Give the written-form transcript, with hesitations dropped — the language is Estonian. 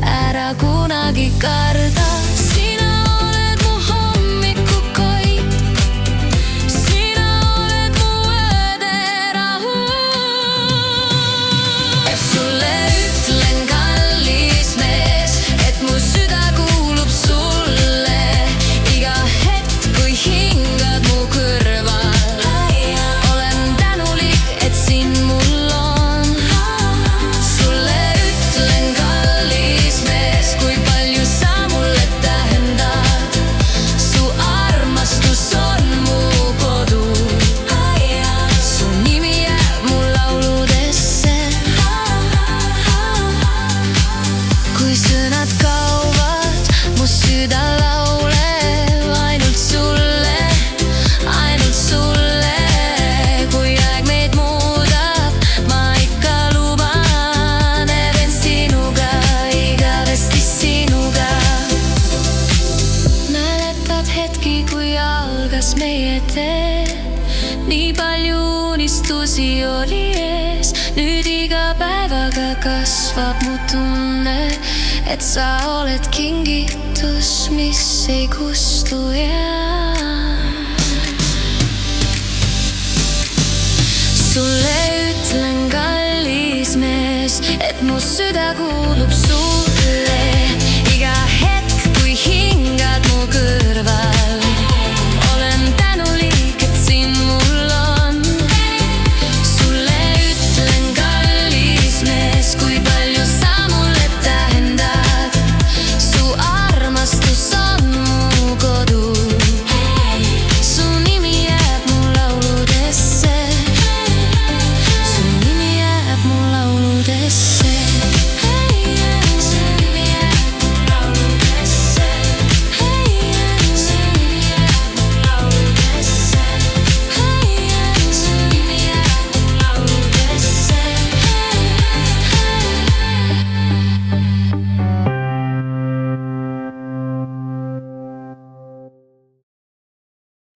Ära kunagi karda, sina oled mu hommikukoit, sina oled mu ööderahu. Sulle ütlen, kallis mees, et mu süda kuulub sulle. Iga hetk, kui hingad mu kõrval, olen tänulik, et sind mul on. Sulle ütlen, kallis mees, kui palju sa mulle tähendad. Su armastus on mu kodu, su nimi jääb mu lauludesse. Kui sõnad kaovad, mu süda lauleb ainult sulle, ainult sulle. Kui aeg meid muudab, ma ikka luban, et end sinuga, igavesti sinuga. Mäletad hetki, kui algas meie tee, nii palju unistusi oli ees. Nüüd iga päevaga kasvab mu tunne, et sa oled kingitus, mis ei kustu jää. Sulle ütlen, kallis mees, et mu süda kuulub sulle.